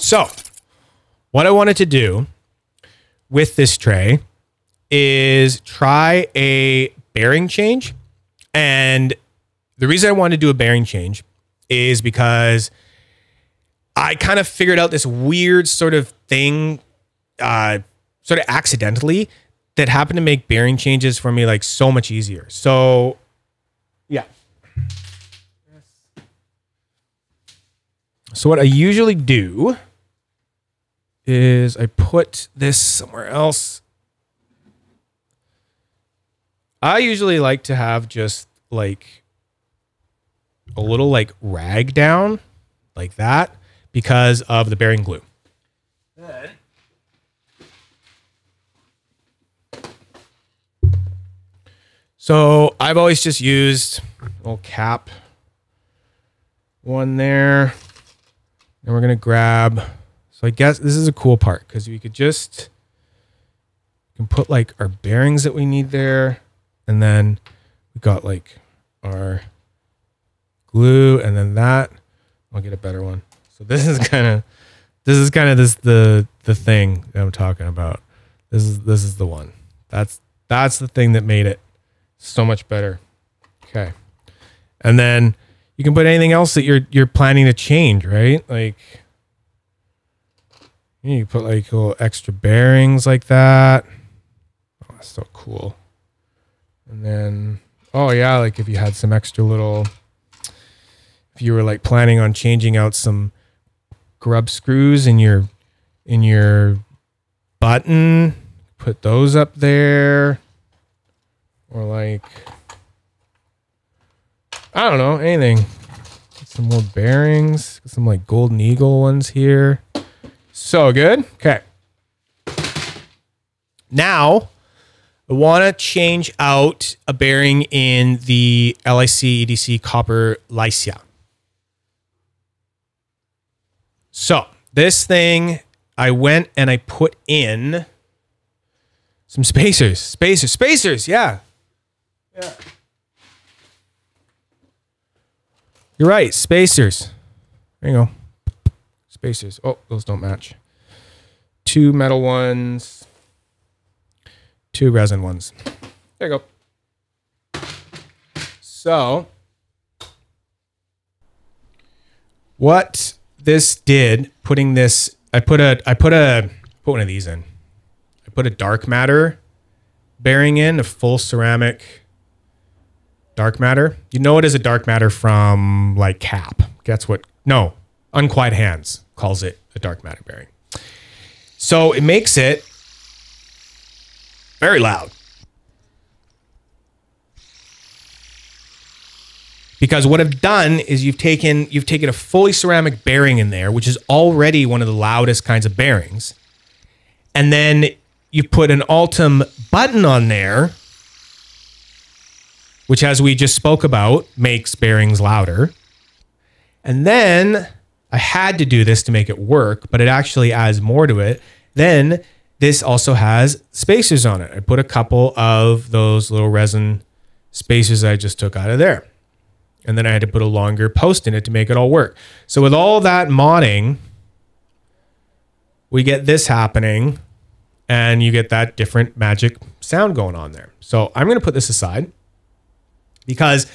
So what I wanted to do with this tray is try a bearing change. And the reason I wanted to do a bearing change is because I kind of figured out this weird sort of thing, sort of accidentally, that happened to make bearing changes for me like so much easier. So yeah. So what I usually do is I put this somewhere else. I usually like to have just like a little like rag down like that because of the bearing glue. Then so I've always just used a little cap one there. And we're going to grab, so I guess this is a cool part because we could just, can put like our bearings that we need there. And then we got like our glue and then that, I'll get a better one. So this is kind of the thing that I'm talking about. This is the one. That's the thing that made it so much better. Okay. And then you can put anything else that you're planning to change, right? Like you put like little extra bearings like that. Oh, that's so cool. And then, oh yeah, like if you had some extra little, if you were like planning on changing out some grub screws in your button, put those up there. Or like, I don't know, anything. Get some more bearings. Get some like Golden Eagle ones here. So good. Okay. Now, I want to change out a bearing in the LIC EDC copper Lycia. So this thing, I went and I put in some spacers. Yeah. Yeah. You're right. Spacers. There you go. Spacers. Oh, those don't match. 2 metal ones. 2 resin ones. There you go. So what this did, putting this, I put one of these in. I put a dark matter bearing in, a full ceramic dark matter. You know it as a dark matter from like Cap. That's what, no, Unquiet Hands calls it a dark matter bearing. So it makes it very loud. Because what I've done is you've taken a fully ceramic bearing in there, which is already one of the loudest kinds of bearings. And then you put an Altum button on there, which, as we just spoke about, makes bearings louder. And then I had to do this to make it work, but it actually adds more to it. Then this also has spacers on it. I put a couple of those little resin spacers I just took out of there. And then I had to put a longer post in it to make it all work. So with all that modding, we get this happening and you get that different magic sound going on there. So I'm going to put this aside. Because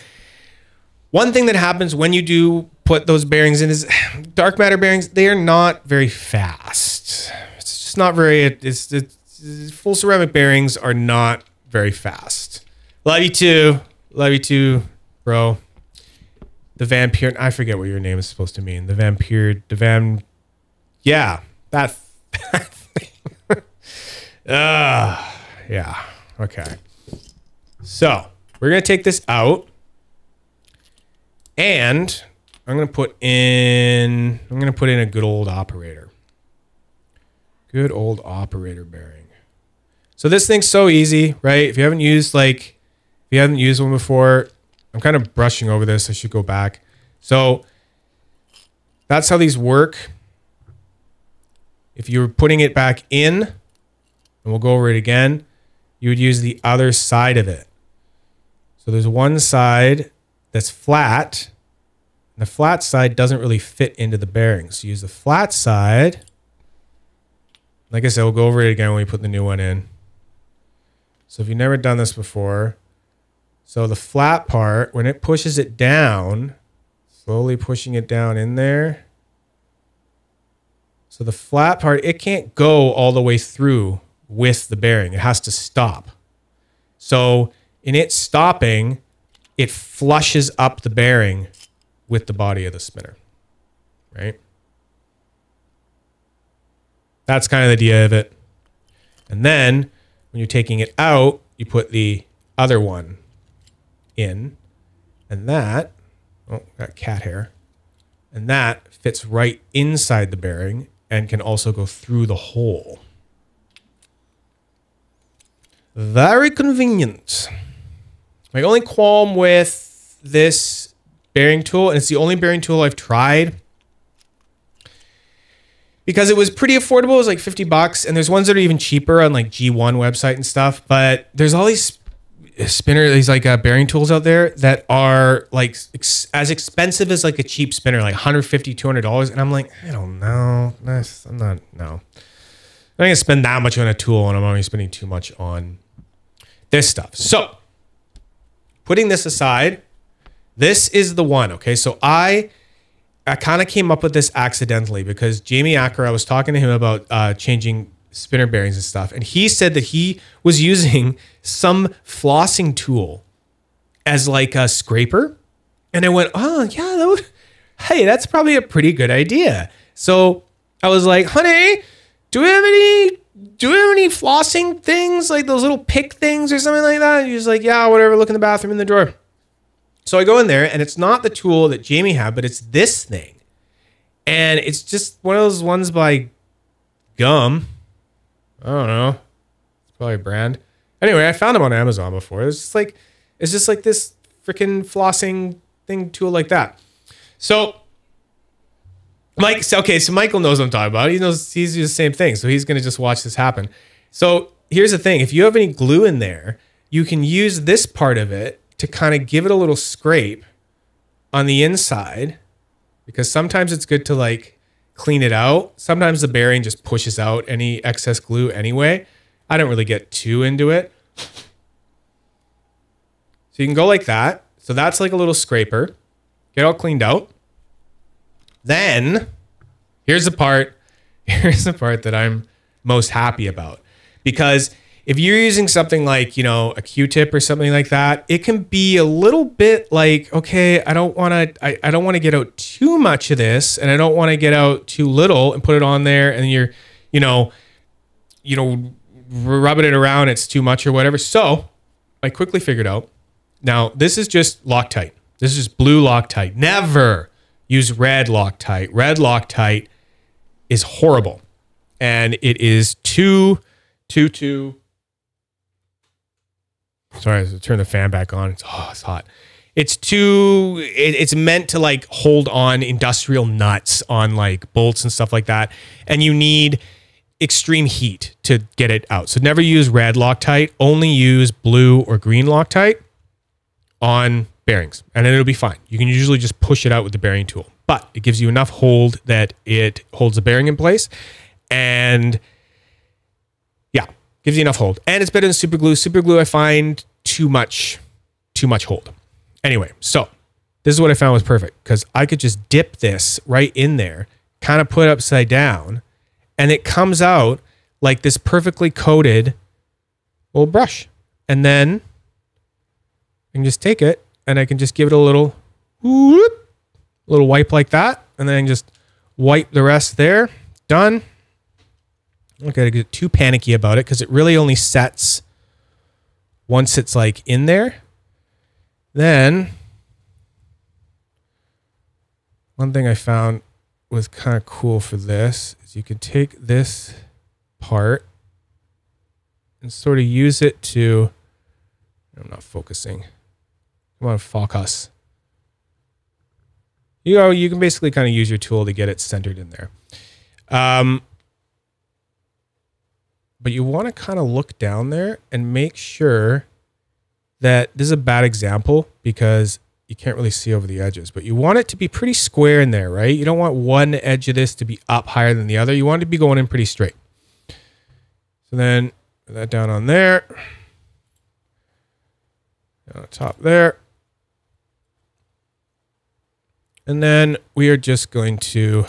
one thing that happens when you do put those bearings in is dark matter bearings, they are not very fast. It's just not very, it's full ceramic bearings are not very fast. Love you too, bro. The Vampire, I forget what your name is supposed to mean. Yeah, that thing. Yeah, okay. So we're going to take this out and I'm going to put in a good old operator. Good old operator bearing. So this thing's so easy, right? If you haven't used one before, I'm kind of brushing over this. I should go back. So that's how these work. If you were putting it back in, and we'll go over it again, you would use the other side of it. So there's one side that's flat, And the flat side doesn't really fit into the bearing. So use the flat side. Like I said, we'll go over it again when we put the new one in. So if you've never done this before, so the flat part, when it pushes it down, slowly pushing it down in there. So the flat part, it can't go all the way through with the bearing. It has to stop. So in it stopping, it flushes up the bearing with the body of the spinner, right? That's kind of the idea of it. And then when you're taking it out, you put the other one in, and that, oh, got cat hair, and that fits right inside the bearing and can also go through the hole. Very convenient. My only qualm with this bearing tool, and it's the only bearing tool I've tried, because it was pretty affordable. It was like 50 bucks. And there's ones that are even cheaper on like G1 website and stuff. But there's all these these like bearing tools out there that are like as expensive as like a cheap spinner, like $150, $200. And I'm like, I don't know. I'm not going to spend that much on a tool, and I'm only spending too much on this stuff. So putting this aside, this is the one. Okay. So I kind of came up with this accidentally because Jamie Acker, I was talking to him about changing spinner bearings and stuff. And he said that he was using some flossing tool as like a scraper. And I went, oh yeah, hey, that's probably a pretty good idea. So I was like, honey, do we have any flossing things, like those little pick things or something like that? And he was like, yeah, whatever, look in the bathroom in the drawer. So I go in there, and it's not the tool that Jamie had, but it's this thing. And it's just one of those ones by Gum. I don't know. It's probably a brand. Anyway, I found them on Amazon before. It's just like this freaking flossing thing tool like that. So so Michael knows what I'm talking about. He knows he's the same thing. So he's going to just watch this happen. So here's the thing. If you have any glue in there, you can use this part of it to kind of give it a little scrape on the inside, because sometimes it's good to like clean it out. Sometimes the bearing just pushes out any excess glue anyway. I don't really get too into it. So you can go like that. So that's like a little scraper. Get all cleaned out. Then here's the part that I'm most happy about, because if you're using something like, a Q-tip or something like that, it can be a little bit like, okay, I don't want to get out too much of this, and I don't want to get out too little and put it on there, and you're, rubbing it around, it's too much or whatever. So I quickly figured out, now this is just Loctite. This is just blue Loctite. Never use red Loctite. Red Loctite is horrible, and it is too. Sorry, I turn the fan back on. It's hot. It's meant to like hold on industrial nuts on like bolts and stuff like that. And you need extreme heat to get it out. So never use red Loctite. Only use blue or green Loctite on bearings, and then it'll be fine. You can usually just push it out with the bearing tool, but it gives you enough hold that it holds the bearing in place. And gives you enough hold. And it's better than super glue. Super glue, I find too much hold. Anyway, so this is what I found was perfect, because I could just dip this right in there, kind of put it upside down, and it comes out like this perfectly coated little brush. And then I can just take it and I can just give it a little wipe like that. And then I can just wipe the rest there. Done. I'm not going to get too panicky about it, because it really only sets once it's like in there. Then one thing I found was kind of cool for this is you can take this part and sort of use it to, I'm not focusing. Come on, focus. You can basically kind of use your tool to get it centered in there. But you want to kind of look down there and make sure that this is a bad example, because you can't really see over the edges, but you want it to be pretty square in there, right? You don't want one edge of this to be up higher than the other. You want it to be going in pretty straight. So then put that down on there. On top there. And then we are just going to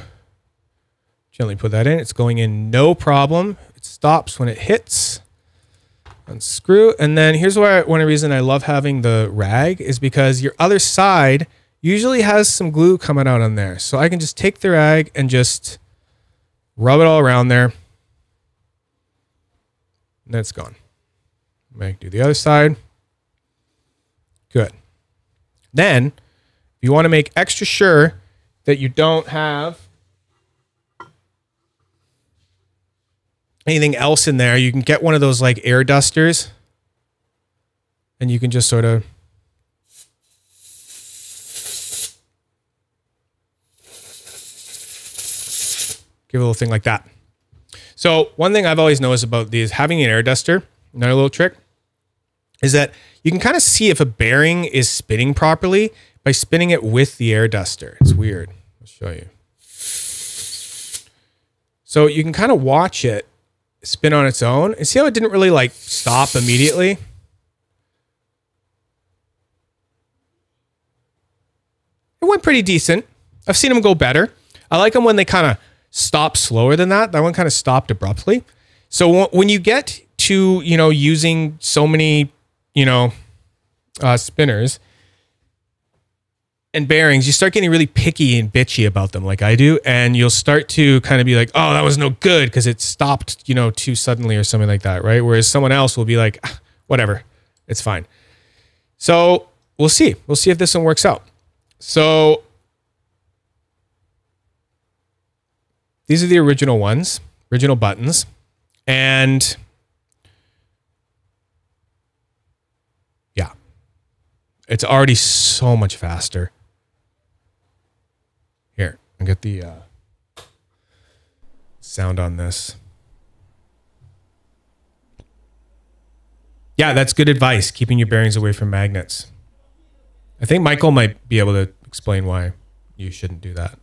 gently put that in. It's going in no problem. It stops when it hits. Unscrew. And then here's why one reason I love having the rag is because your other side usually has some glue coming out on there. So I can just take the rag and just rub it all around there. And then it's gone. I'm going to do the other side. Good. Then, if you want to make extra sure that you don't have anything else in there, you can get one of those like air dusters and you can just sort of give a little thing like that. So one thing I've always noticed about these, having an air duster, another little trick, is that you can kind of see if a bearing is spinning properly by spinning it with the air duster. It's weird. I'll show you. So you can kind of watch it spin on its own and see how it didn't really like stop immediately. It went pretty decent. I've seen them go better. I like them when they kind of stop slower than that. That one kind of stopped abruptly. So when you get to, you know, using so many, you know, spinners and bearings, you start getting really picky and bitchy about them like I do. And you'll start to kind of be like, oh, that was no good because it stopped, you know, too suddenly or something like that, right? Whereas someone else will be like, ah, whatever, it's fine. So we'll see. We'll see if this one works out. So these are the original ones, original buttons. And yeah, it's already so much faster. Here, I'll get the sound on this. Yeah, that's good advice, keeping your bearings away from magnets. I think Michael might be able to explain why you shouldn't do that.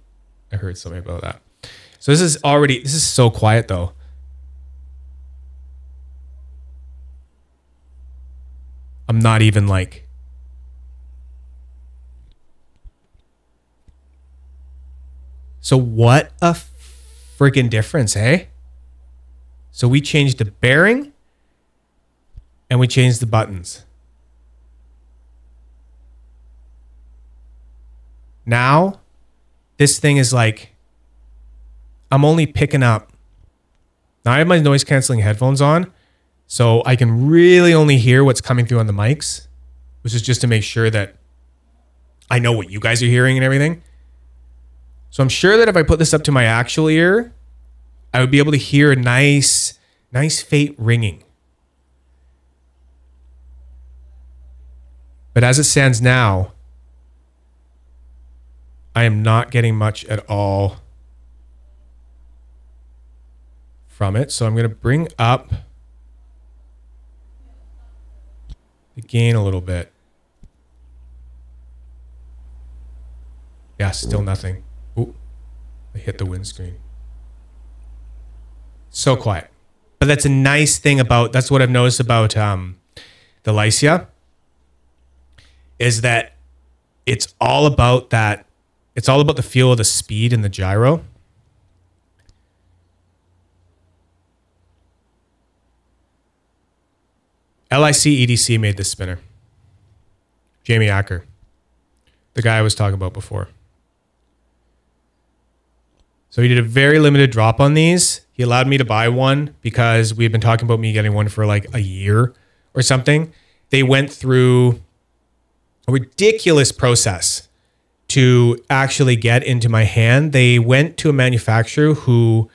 I heard something about that. So this is so quiet though. I'm not even like, so what a freaking difference, eh? So we changed the bearing and we changed the buttons. Now, this thing is like, I'm only picking up. Now I have my noise canceling headphones on, so I can really only hear what's coming through on the mics, which is just to make sure that I know what you guys are hearing and everything. So I'm sure that if I put this up to my actual ear, I would be able to hear a nice faint ringing. But as it stands now, I am not getting much at all from it. So I'm going to bring up the gain a little bit. Yeah, still nothing. Ooh, I hit the windscreen. So quiet. But that's a nice thing about, that's what I've noticed about the Lycia, is that it's all about that. It's all about the feel of the speed and the gyro. LIC EDC made this spinner. Jamie Acker, the guy I was talking about before. So he did a very limited drop on these. He allowed me to buy one because we had been talking about me getting one for like a year or something. They went through a ridiculous process to actually get into my hand. They went to a manufacturer who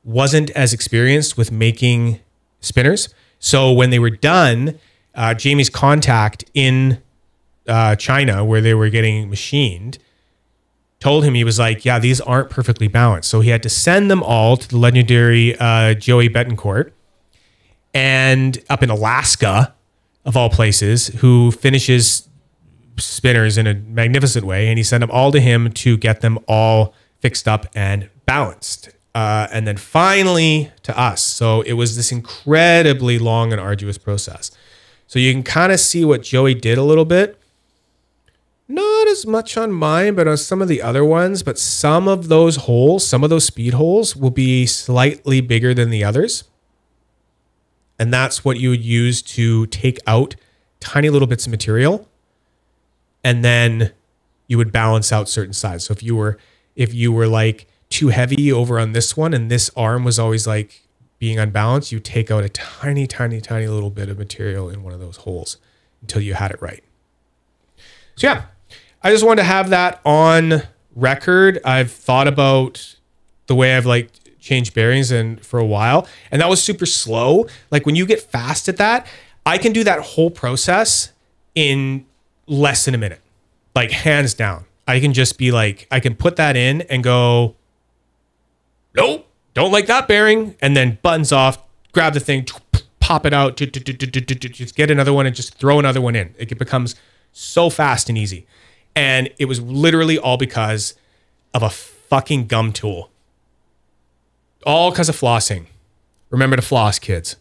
wasn't as experienced with making spinners. So when they were done, Jamie's contact in China, where they were getting machined, told him, he was like, yeah, these aren't perfectly balanced. So he had to send them all to the legendary Joey Betancourt, and up in Alaska, of all places, who finishes spinners in a magnificent way, and he sent them all to him to get them all fixed up and balanced. And then finally to us. So it was this incredibly long and arduous process. So you can kind of see what Joey did a little bit. Not as much on mine, but on some of the other ones. But some of those holes, some of those speed holes will be slightly bigger than the others. And that's what you would use to take out tiny little bits of material. And then you would balance out certain sides. So if you were like too heavy over on this one and this arm was always like being unbalanced, you take out a tiny, tiny, tiny little bit of material in one of those holes until you had it right. So yeah, I just wanted to have that on record. I've thought about the way I've like changed bearings and for a while, and that was super slow. Like when you get fast at that, I can do that whole process in less than a minute, like hands down. I can just be like, I can put that in and go, nope, don't like that bearing. And then buttons off, grab the thing, pop it out, just get another one and just throw another one in. It becomes so fast and easy. And it was literally all because of a fucking gum tool. All because of flossing. Remember to floss, kids.